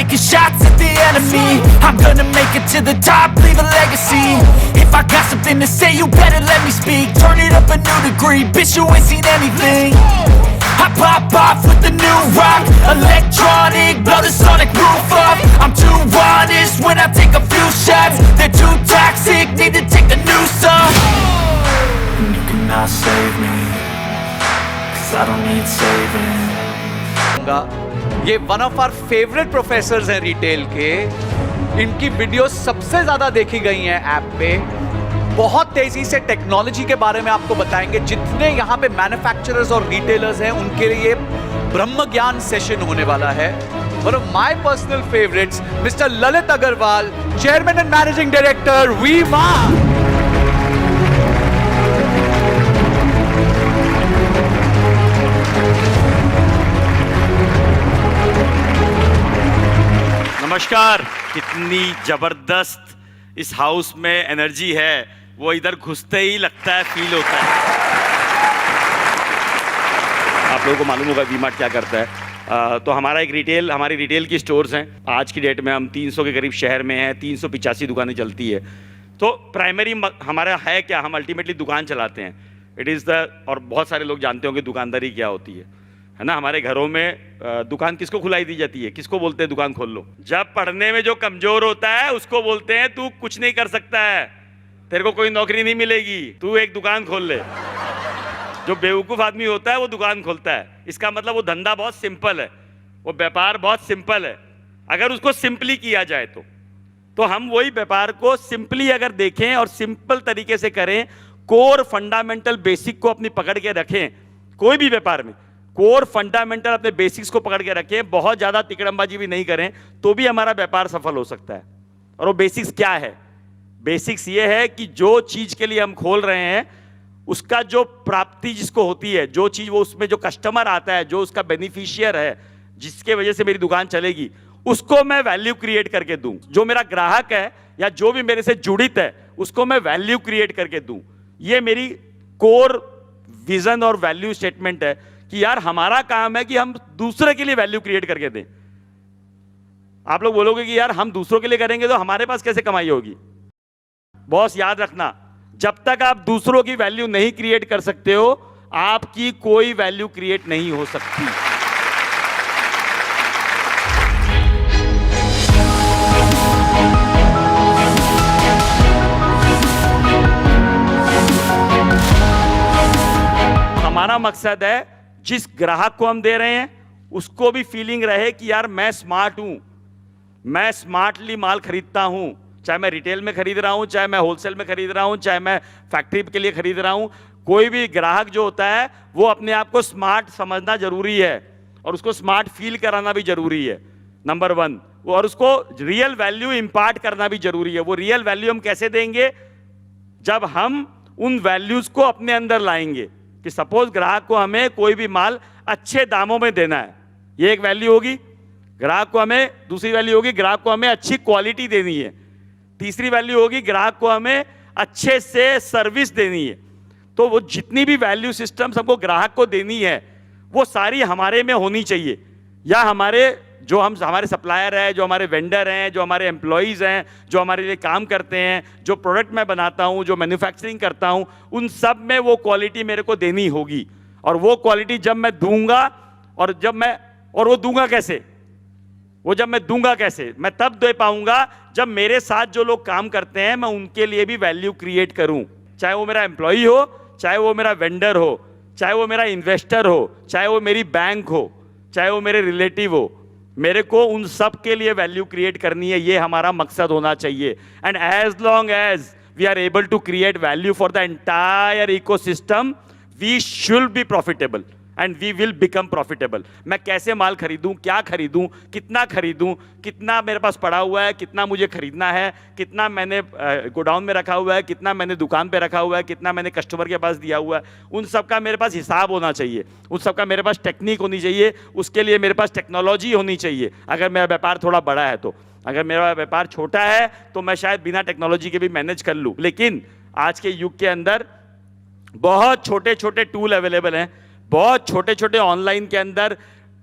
taking shots at the enemy. I'm gonna make it to the top, leave a legacy. If I got something to say, you better let me speak. Turn it up a new degree, bitch, you ain't seen anything. I pop off with the new rock, electronic, blow the sonic roof up. I'm too honest when I take a few shots. They're too toxic, need to take the noose off. And you cannot save me, 'cause I don't need saving. ये one of our favourite professors हैं retail के। इनकी video सबसे ज्यादा देखी गई हैं app पे। बहुत तेजी से टेक्नोलॉजी के बारे में आपको बताएंगे। जितने यहाँ पे मैन्युफैक्चरर्स और रिटेलर्स हैं उनके लिए ब्रह्म ज्ञान सेशन होने वाला है। One of my personal favourites mister Lalit Agarwal, chairman and managing director V-Mart. नमस्कार। कितनी जबरदस्त इस हाउस में एनर्जी है, वो इधर घुसते ही लगता है, फील होता है। आप लोगों को मालूम होगा वी-मार्ट क्या करता है। तो हमारी रिटेल की स्टोर्स हैं। आज की डेट में हम 300 के करीब शहर में हैं, 385 दुकानें चलती है। तो प्राइमरी हमारा है क्या, हम अल्टीमेटली दुकान चलाते हैं। इट इज़ द, और बहुत सारे लोग जानते होंगे दुकानदारी क्या होती है ना। हमारे घरों में दुकान किसको खुलाई दी जाती है, किसको बोलते हैं दुकान खोल लो। जब पढ़ने में जो कमजोर होता है उसको बोलते हैं तू कुछ नहीं कर सकता है, तेरे को कोई नौकरी नहीं मिलेगी, तू एक दुकान खोल ले। जो बेवकूफ़ आदमी होता है वो दुकान खोलता है। इसका मतलब वो धंधा बहुत सिंपल है, वो व्यापार बहुत सिंपल है। अगर उसको सिंपली किया जाए तो हम वही व्यापार को सिंपली अगर देखें और सिंपल तरीके से करें, कोर फंडामेंटल बेसिक को अपनी पकड़ के रखें। कोई भी व्यापार में कोर फंडामेंटल अपने बेसिक्स को पकड़ के रखें, बहुत ज़्यादा तिकड़मबाजी भी नहीं करें, तो भी हमारा व्यापार सफल हो सकता है। और वो बेसिक्स क्या है? बेसिक्स ये है कि जो चीज़ के लिए हम खोल रहे हैं उसका जो प्राप्ति जिसको होती है, जो चीज़ वो उसमें जो कस्टमर आता है, जो उसका बेनिफिशियर है, जिसके वजह से मेरी दुकान चलेगी, उसको मैं वैल्यू क्रिएट करके दूं। जो मेरा ग्राहक है या जो भी मेरे से जुड़ित है उसको मैं वैल्यू क्रिएट करके दूं। ये मेरी कोर विजन और वैल्यू स्टेटमेंट है कि यार हमारा काम है कि हम दूसरे के लिए वैल्यू क्रिएट करके दें। आप लोग बोलोगे कि यार हम दूसरों के लिए करेंगे तो हमारे पास कैसे कमाई होगी। बॉस याद रखना, जब तक आप दूसरों की वैल्यू नहीं क्रिएट कर सकते हो, आपकी कोई वैल्यू क्रिएट नहीं हो सकती। हमारा मकसद है जिस ग्राहक को हम दे रहे हैं उसको भी फीलिंग रहे कि यार मैं स्मार्ट हूं, मैं स्मार्टली माल खरीदता हूं। चाहे मैं रिटेल में खरीद रहा हूं, चाहे मैं होलसेल में खरीद रहा हूं, चाहे मैं फैक्ट्री के लिए खरीद रहा हूं, कोई भी ग्राहक जो होता है वो अपने आप को स्मार्ट समझना जरूरी है और उसको स्मार्ट फील कराना भी जरूरी है, नंबर 1। और उसको रियल वैल्यू इंपार्ट करना भी जरूरी है। वो रियल वैल्यू हम कैसे देंगे? जब हम उन वैल्यूज को अपने अंदर लाएंगे कि सपोज ग्राहक को हमें कोई भी माल अच्छे दामों में देना है, ये एक वैल्यू होगी। ग्राहक को हमें, दूसरी वैल्यू होगी ग्राहक को हमें अच्छी क्वालिटी देनी है। तीसरी वैल्यू होगी ग्राहक को हमें अच्छे से सर्विस देनी है। तो वो जितनी भी वैल्यू सिस्टम हमको ग्राहक को देनी है वो सारी हमारे में होनी चाहिए, या हमारे सप्लायर है, जो हमारे वेंडर हैं, जो हमारे एम्प्लॉयज़ हैं, जो हमारे लिए काम करते हैं, जो प्रोडक्ट मैं बनाता हूं, जो मैन्युफैक्चरिंग करता हूं, उन सब में वो क्वालिटी मेरे को देनी होगी। और वो क्वालिटी जब मैं दूंगा और वो दूंगा कैसे? वो जब मैं दूंगा कैसे? मैं तब दे पाऊंगा जब मेरे साथ जो लोग काम करते हैं मैं उनके लिए भी वैल्यू क्रिएट करूं। चाहे वो मेरा एम्प्लॉई हो, चाहे वो मेरा वेंडर हो, चाहे वो मेरा इन्वेस्टर हो, चाहे वो मेरी बैंक हो, चाहे वो मेरे रिलेटिव हो, मेरे को उन सब के लिए वैल्यू क्रिएट करनी है। ये हमारा मकसद होना चाहिए। And as long as we are able to create value for the entire ecosystem, we should be profitable and we will become profitable. मैं कैसे माल खरीदूं, क्या खरीदूं, कितना खरीदूं, कितना मेरे पास पड़ा हुआ है, कितना मुझे खरीदना है, कितना मैंने गोडाउन में रखा हुआ है, कितना मैंने दुकान पे रखा हुआ है, कितना मैंने कस्टमर के पास दिया हुआ है, उन सब का मेरे पास हिसाब होना चाहिए। उन सब का मेरे पास टेक्निक होनी चाहिए, उसके लिए मेरे पास टेक्नोलॉजी होनी चाहिए। अगर मेरा व्यापार थोड़ा बड़ा है तो, अगर मेरा व्यापार छोटा है तो मैं शायद बिना टेक्नोलॉजी के भी मैनेज कर लूँ। लेकिन आज के युग के अंदर बहुत छोटे छोटे टूल अवेलेबल हैं, बहुत छोटे छोटे ऑनलाइन के अंदर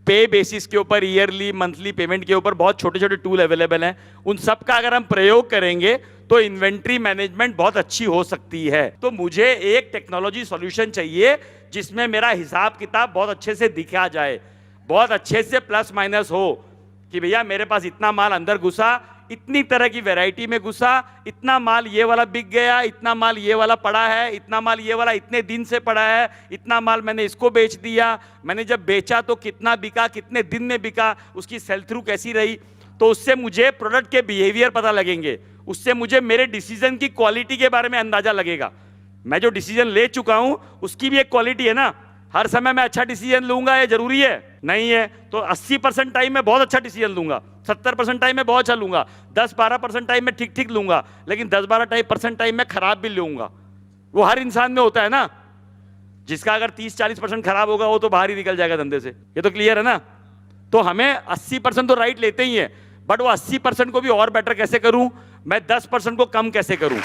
पे बेसिस के ऊपर, ईयरली मंथली पेमेंट के ऊपर बहुत छोटे छोटे टूल अवेलेबल हैं। उन सब का अगर हम प्रयोग करेंगे तो इन्वेंट्री मैनेजमेंट बहुत अच्छी हो सकती है। तो मुझे एक टेक्नोलॉजी सॉल्यूशन चाहिए जिसमें मेरा हिसाब किताब बहुत अच्छे से दिखा जाए, बहुत अच्छे से प्लस माइनस हो कि भैया मेरे पास इतना माल अंदर घुसा, इतनी तरह की वैरायटी में घुसा, इतना माल ये वाला बिक गया, इतना माल ये वाला पड़ा है, इतना माल ये वाला इतने दिन से पड़ा है, इतना माल मैंने इसको बेच दिया, मैंने जब बेचा तो कितना बिका, कितने दिन में बिका, उसकी सेल थ्रू कैसी रही। तो उससे मुझे प्रोडक्ट के बिहेवियर पता लगेंगे, उससे मुझे मेरे डिसीजन की क्वालिटी के बारे में अंदाजा लगेगा। मैं जो डिसीजन ले चुका हूं उसकी भी एक क्वालिटी है ना। हर समय मैं अच्छा डिसीजन लूंगा ये जरूरी है? नहीं है। तो 80% टाइम में बहुत अच्छा डिसीजन लूंगा, 70% टाइम में बहुत अच्छा लूंगा, 10-12% टाइम में ठीक ठीक लूंगा, लेकिन 10-12% टाइम में खराब भी लूंगा। वो हर इंसान में होता है ना। जिसका अगर 30-40% खराब होगा वो तो बाहर ही निकल जाएगा धंधे से। ये तो क्लियर है ना। तो हमें 80% तो राइट लेते ही है, बट वो 80% को भी और बेटर कैसे करूं, मैं 10% को कम कैसे करूं।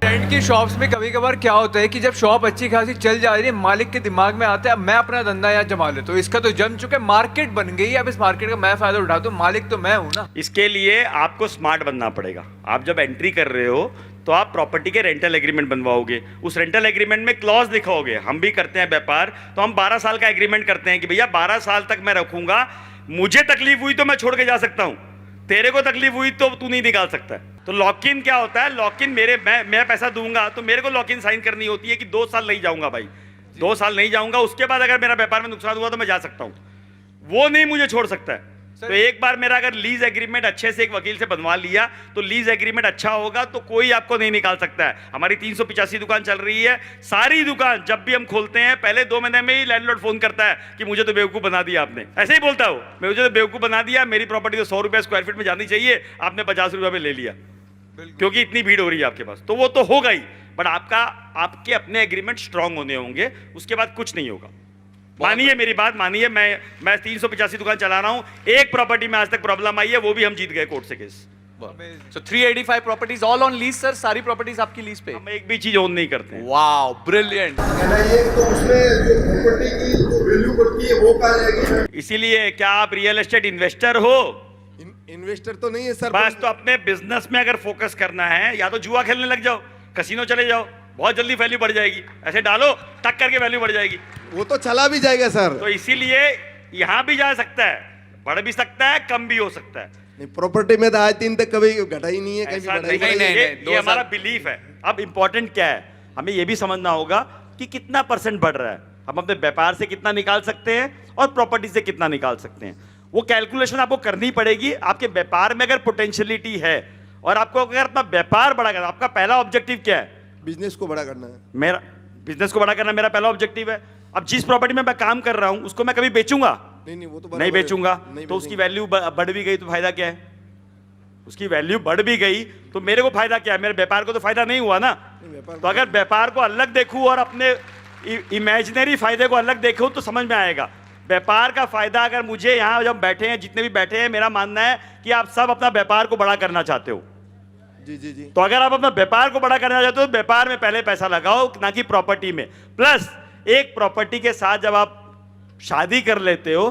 रेंट की शॉप्स में कभी कभार क्या होता है कि जब शॉप अच्छी खासी चल जा रही है, मालिक के दिमाग में आता है अब मैं अपना धंधा यहाँ जमा लेता हूँ, इसका तो जम चुके, मार्केट बन गई है, अब इस मार्केट का मैं फायदा उठाता हूँ, मालिक तो मैं हूँ ना। इसके लिए आपको स्मार्ट बनना पड़ेगा। आप जब एंट्री कर रहे हो तो आप प्रॉपर्टी के रेंटल एग्रीमेंट बनवाओगे, उस रेंटल एग्रीमेंट में क्लॉज लिखाओगे। हम भी करते हैं व्यापार, तो हम 12 साल का एग्रीमेंट करते हैं कि भैया 12 साल तक मैं रखूंगा, मुझे तकलीफ हुई तो मैं छोड़ के जा सकता हूं, तेरे को तकलीफ हुई तो तू नहीं निकाल सकता है। तो लॉक इन क्या होता है, लॉक इन मैं पैसा दूंगा तो मेरे को लॉक इन साइन करनी होती है कि 2 साल नहीं जाऊंगा भाई, 2 साल नहीं जाऊंगा, उसके बाद अगर मेरा व्यापार में नुकसान हुआ तो मैं जा सकता हूं, वो नहीं मुझे छोड़ सकता है। तो एक बार मेरा अगर लीज एग्रीमेंट अच्छे से एक वकील से बनवा लिया तो लीज एग्रीमेंट अच्छा होगा तो कोई आपको नहीं निकाल सकता है। हमारी 385 दुकान चल रही है, सारी दुकान जब भी हम खोलते हैं पहले 2 महीने में ही लैंडलॉर्ड फोन करता है कि मुझे तो बेवकूफ बना दिया आपने। ऐसे ही बोलता हो, मुझे तो बेवकूफ बना दिया, मेरी प्रॉपर्टी तो 100 रुपए स्क्वायर फीट में जानी चाहिए, आपने 50 रुपए में ले लिया क्योंकि इतनी भीड़ हो रही है आपके पास। तो वो तो होगा ही, बट आपके अपने एग्रीमेंट स्ट्रांग होने होंगे, उसके बाद कुछ नहीं होगा। मानिए मेरी बात मानिए, मैं 385 दुकान चला रहा हूं, एक प्रॉपर्टी में आज तक प्रॉब्लम आई है, वो भी हम जीत गए कोर्ट से case. So 385 properties all on lease sir, सारी प्रॉपर्टीज आपकी लीज पे? हम एक भी चीज ओन नहीं करते हैं। Wow brilliant. तो उसमें जो प्रॉपर्टी की जो वैल्यू बढ़ती है वो कहाँ जाएगी? इसीलिए क्या आप रियल एस्टेट इन्वेस्टर हो? इन्वेस्टर तो नहीं है सर। बस तो अपने बिजनेस में अगर फोकस करना है, या तो जुआ खेलने लग जाओ, कसिनो चले जाओ, बहुत जल्दी वैल्यू बढ़ जाएगी। ऐसे डालो टक करके वैल्यू बढ़ जाएगी, वो तो चला भी जाएगा सर। तो इसीलिए यहां भी जा सकता है, बढ़ भी सकता है, कम भी हो सकता है। नहीं, प्रॉपर्टी में तो आज दिन तक कभी घटा ही नहीं है, कभी ऐसा बढ़ा ही नहीं, नहीं है। ये हमारा बिलीफ है। अब इंपॉर्टेंट क्या है, हमें ये भी समझना होगा कि कितना परसेंट बढ़ रहा है। हम अपने व्यापार से कितना निकाल सकते हैं और प्रॉपर्टी से कितना निकाल सकते हैं, वो कैलकुलेशन आपको करनी पड़ेगी। आपके व्यापार में अगर पोटेंशियलिटी है और आपको अगर अपना व्यापार बड़ा करना, आपका पहला ऑब्जेक्टिव क्या है? बिजनेस को बड़ा करना है। मेरा बिजनेस को बड़ा करना मेरा पहला ऑब्जेक्टिव है। अब जिस प्रॉपर्टी में मैं काम कर रहा हूं उसको मैं कभी बेचूंगा नहीं, वो तो नहीं बेचूंगा, नहीं तो उसकी बेचेंगे। वैल्यू बढ़ भी गई तो फायदा क्या है? उसकी वैल्यू बढ़ भी गई तो मेरे को फायदा क्या है? मेरे व्यापार को तो फायदा नहीं हुआ ना। तो अगर व्यापार को अलग देखूं और अपने इमेजिनरी फायदे को अलग देखूं तो समझ में आएगा। व्यापार का फायदा अगर मुझे यहाँ जब बैठे हैं, जितने भी बैठे हैं, मेरा मानना है कि आप सब अपना व्यापार को बड़ा करना चाहते हो। जी जी जी। तो अगर आप अपना व्यापार को बड़ा करना चाहते हो तो व्यापार में पहले पैसा लगाओ, ना कि प्रॉपर्टी में। प्लस एक प्रॉपर्टी के साथ जब आप शादी कर लेते हो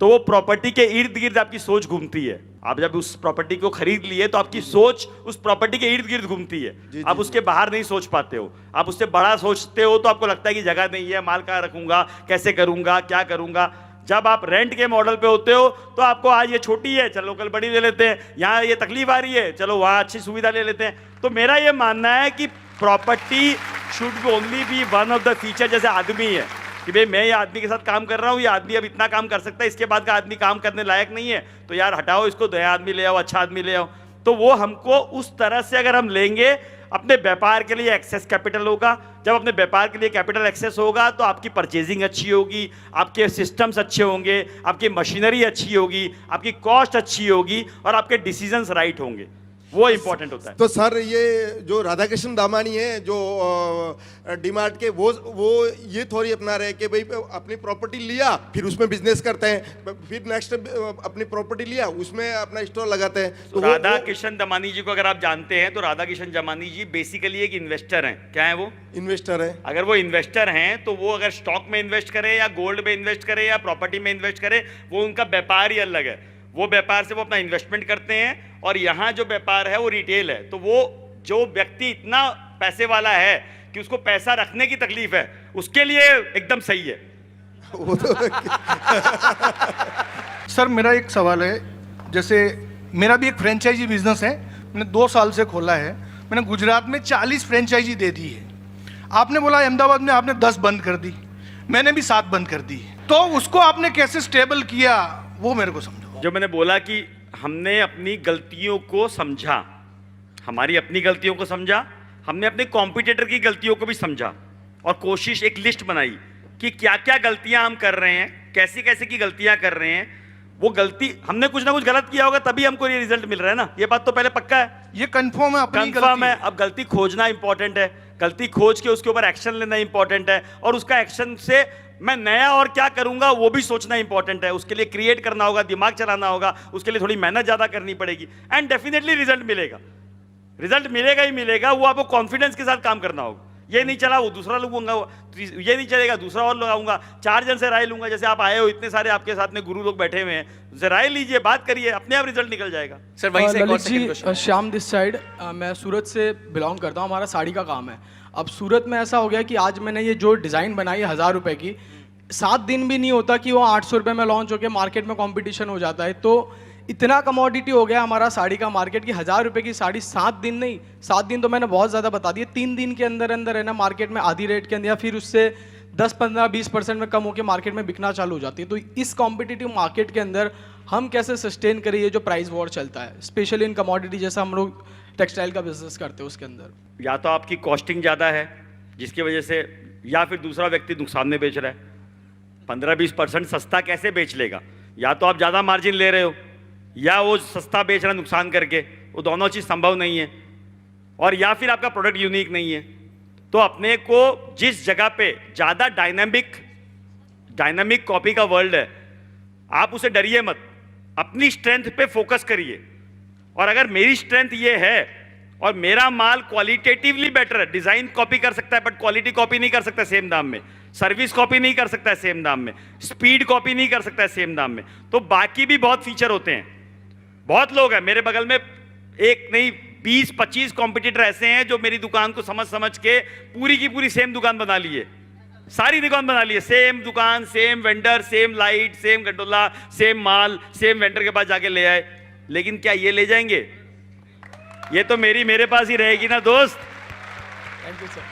तो वो प्रॉपर्टी के इर्द गिर्द आपकी सोच घूमती है। आप जब उस प्रॉपर्टी को खरीद लिए तो आपकी सोच उस प्रॉपर्टी के इर्द गिर्द घूमती है। आप उसके बाहर नहीं सोच पाते हो, आप उससे बड़ा सोचते हो तो आपको लगता है कि जगह नहीं है, माल कहाँ रखूंगा, कैसे करूंगा, क्या करूंगा। जब आप रेंट के मॉडल पे होते हो तो आपको आज ये छोटी है, चलो कल बड़ी ले लेते हैं, यहाँ ये तकलीफ आ रही है, चलो वहाँ अच्छी सुविधा ले लेते हैं। तो मेरा ये मानना है कि property should only be one of the feature. जैसे आदमी है कि भाई मैं ये आदमी के साथ काम कर रहा हूँ, ये आदमी अब इतना काम कर सकता है, इसके बाद का आदमी काम करने लायक नहीं है, तो यार हटाओ इसको, नया आदमी ले आओ, अच्छा आदमी ले आओ। तो वो हमको उस तरह से अगर हम लेंगे, अपने व्यापार के लिए एक्सेस कैपिटल होगा। जब अपने व्यापार के लिए कैपिटल एक्सेस होगा तो आपकी परचेजिंग अच्छी होगी, आपके सिस्टम्स अच्छे होंगे, आपकी मशीनरी अच्छी होगी, आपकी कॉस्ट अच्छी होगी और आपके डिसीजंस राइट होंगे। वो इंपॉर्टेंट होता है। तो सर ये जो राधाकृष्ण दामानी है जो डीमार्ट के वो ये थोड़ी अपना रहे कि भाई अपनी प्रॉपर्टी लिया फिर उसमें बिजनेस करते हैं, फिर नेक्स्ट अपनी प्रॉपर्टी लिया उसमें अपना स्टोर लगाते हैं। तो राधा किशन दमानी जी को अगर आप जानते हैं तो राधा किशन दमानी जी बेसिकली एक इन्वेस्टर हैं। क्या है वो? इन्वेस्टर है। अगर वो इन्वेस्टर हैं तो वो अगर स्टॉक में इन्वेस्ट करे या गोल्ड में इन्वेस्ट करे या प्रॉपर्टी में इन्वेस्ट करे, वो उनका व्यापार ही अलग है। वो व्यापार से वो अपना इन्वेस्टमेंट करते हैं, और यहाँ जो व्यापार है वो रिटेल है। तो वो जो व्यक्ति इतना पैसे वाला है कि उसको पैसा रखने की तकलीफ है, उसके लिए एकदम सही है। वो तो सर मेरा एक सवाल है, जैसे मेरा भी एक फ्रेंचाइजी बिजनेस है, मैंने 2 साल से खोला है। मैंने गुजरात में 40 फ्रेंचाइजी दे दी है। आपने बोला अहमदाबाद में आपने 10 बंद कर दी, मैंने भी 7 बंद कर दी। तो उसको आपने कैसे स्टेबल किया वो मेरे को समझो। जो मैंने बोला कि हमने अपनी गलतियों को समझा, हमारी अपनी गलतियों को समझा, हमने अपने कॉम्पिटिटर की गलतियों को भी समझा, और कोशिश एक लिस्ट बनाई कि क्या क्या गलतियां हम कर रहे हैं, कैसी कैसी की गलतियां कर रहे हैं। वो गलती हमने कुछ ना कुछ गलत किया होगा तभी हमको ये रिजल्ट मिल रहा है ना, ये बात तो पहले पक्का है, ये कंफर्म है, अपनी कंफर्म है। गलती अब गलती खोजना इंपॉर्टेंट है, गलती खोज के उसके ऊपर एक्शन लेना इंपॉर्टेंट है, और उसका एक्शन से मैं नया और क्या करूंगा वो भी सोचना इंपॉर्टेंट है। उसके लिए क्रिएट करना होगा, दिमाग चलाना होगा, उसके लिए थोड़ी मेहनत ज्यादा करनी पड़ेगी, एंड डेफिनेटली रिजल्ट मिलेगा। रिजल्ट मिलेगा ही मिलेगा, वो आपको कॉन्फिडेंस के साथ काम करना होगा। ये नहीं चला वो दूसरा लगूंगा, ये नहीं चलेगा दूसरा और लगाऊंगा, 4 जन से राय लूंगा। जैसे आप आए हो, इतने सारे आपके साथ में गुरु लोग बैठे हुए हैं, उनसे राय लीजिए, बात करिए, अपने आप रिजल्ट निकल जाएगा। सर वहीं से एक और Lalit second ji, question. Shyam this side, मैं सूरत से बिलोंग करता हूँ, हमारा साड़ी का काम है। अब सूरत में ऐसा हो गया कि आज मैंने ये जो डिज़ाइन बनाई है 1000 रुपए की, 7 दिन भी नहीं होता कि वो 800 रुपये में लॉन्च होकर मार्केट में कंपटीशन हो जाता है। तो इतना कमोडिटी हो गया हमारा साड़ी का मार्केट की 1000 रुपये की साड़ी 7 दिन नहीं, 7 दिन तो मैंने बहुत ज़्यादा बता दिए, 3 दिन के अंदर अंदर है ना मार्केट में आधी रेट के अंदर, या फिर उससे 10-15-20% में कम होकर मार्केट में बिकना चालू हो जाती है। तो इस कॉम्पिटिटिव मार्केट के अंदर हम कैसे सस्टेन करें ये जो प्राइस वॉर चलता है, स्पेशली इन कमोडिटी, जैसा हम लोग टेक्सटाइल का बिजनेस करते हैं उसके अंदर। या तो आपकी कॉस्टिंग ज़्यादा है जिसकी वजह से, या फिर दूसरा व्यक्ति नुकसान में बेच रहा है। 15-20% सस्ता कैसे बेच लेगा? या तो आप ज़्यादा मार्जिन ले रहे हो, या वो सस्ता बेच रहा है नुकसान करके, वो दोनों चीज़ संभव नहीं है। और या फिर आपका प्रोडक्ट यूनिक नहीं है। तो अपने को जिस जगह पे ज़्यादा डायनामिक कॉपी का वर्ल्ड है, आप उसे डरिए मत, अपनी स्ट्रेंथ पे फोकस करिए। और अगर मेरी स्ट्रेंथ ये है और मेरा माल क्वालिटेटिवली बेटर है, डिजाइन कॉपी कर सकता है बट क्वालिटी कॉपी नहीं कर सकता सेम दाम में, सर्विस कॉपी नहीं कर सकता है सेम दाम में, स्पीड कॉपी नहीं कर सकता है सेम दाम में, तो बाकी भी बहुत फीचर होते हैं। बहुत लोग हैं मेरे बगल में, एक नहीं 20-25 कॉम्पिटिटर ऐसे हैं जो मेरी दुकान को समझ के पूरी की पूरी सेम दुकान बना लिए, सारी दुकान बना लिए, सेम दुकान, same vendor, same light, same gondola, same mall, same vendor के पास जाके ले आए। लेकिन क्या ये ले जाएंगे? ये तो मेरे पास ही रहेगी ना दोस्त। Thank you sir.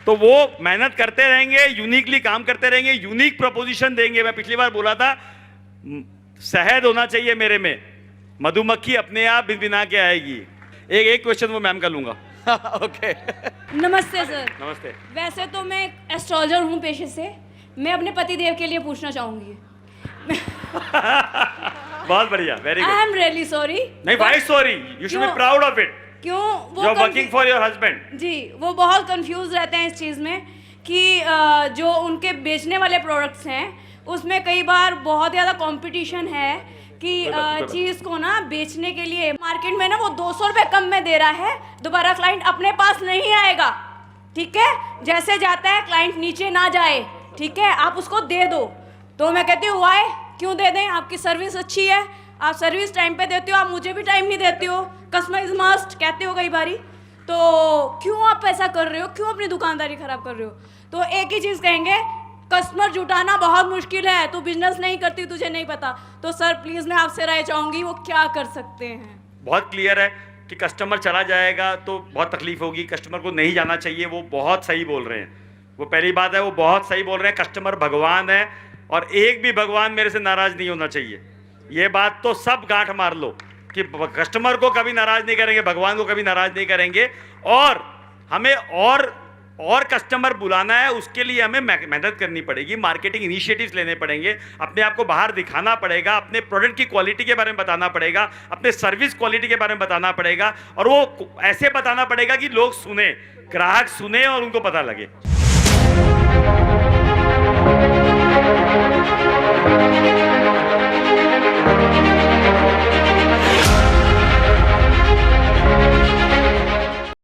तो वो मेहनत करते रहेंगे, यूनिकली काम करते रहेंगे, यूनिक प्रपोजिशन देंगे। मैं पिछली बार बोला था शहद होना चाहिए मेरे में, मधुमक्खी अपने आप भिनभिना के आएगी। एक क्वेश्चन वो मैम का लूंगा। ओके नमस्ते सर। नमस्ते। वैसे तो मैं एक एस्ट्रोलॉजर हूँ पेशे से, मैं अपने पति देव के लिए पूछना चाहूंगी। बहुत बढ़िया, very I good. Am really sorry. नहीं, why sorry, you should be proud of it. क्यों? वो you are working for your husband. जी, वो बहुत कंफ्यूज रहते हैं इस चीज़ में कि जो उनके बेचने वाले प्रोडक्ट्स हैं उसमें कई बार बहुत ज़्यादा कंपटीशन है कि चीज़ को ना बेचने के लिए मार्केट में ना वो 200 रुपये कम में दे रहा है, दोबारा क्लाइंट अपने पास नहीं आएगा। ठीक है, जैसे जाता है क्लाइंट नीचे ना जाए, ठीक है, आप उसको दे दो। तो मैं कहती हूँ वाई, क्यों दे दें? आपकी सर्विस अच्छी है, आप सर्विस टाइम पे देते हो, आप मुझे भी टाइम नहीं देते हो, कस्टमर इज मस्ट कहते हो कई बारी, तो क्यों आप ऐसा कर रहे हो? क्यों अपनी दुकानदारी खराब कर रहे हो? तो एक ही चीज़ कहेंगे, कस्टमर जुटाना बहुत मुश्किल है, तू बिजनेस नहीं करती, तुझे नहीं पता। तो सर प्लीज़ मैं आपसे राय चाहूँगी, वो क्या कर सकते हैं? बहुत क्लियर है कि कस्टमर चला जाएगा तो बहुत तकलीफ होगी, कस्टमर को नहीं जाना चाहिए। वो बहुत सही बोल रहे हैं, वो पहली बात है, वो बहुत सही बोल रहे हैं। कस्टमर भगवान है और एक भी भगवान मेरे से नाराज नहीं होना चाहिए। ये बात तो सब गांठ मार लो कि कस्टमर को कभी नाराज नहीं करेंगे, भगवान को कभी नाराज नहीं करेंगे। और हमें और और कस्टमर बुलाना है, उसके लिए हमें मेहनत करनी पड़ेगी, मार्केटिंग इनिशिएटिव्स लेने पड़ेंगे, अपने आप को बाहर दिखाना पड़ेगा, अपने प्रोडक्ट की क्वालिटी के बारे में बताना पड़ेगा, अपने सर्विस क्वालिटी के बारे में बताना पड़ेगा, और वो ऐसे बताना पड़ेगा कि लोग सुने, ग्राहक सुने और उनको पता लगे।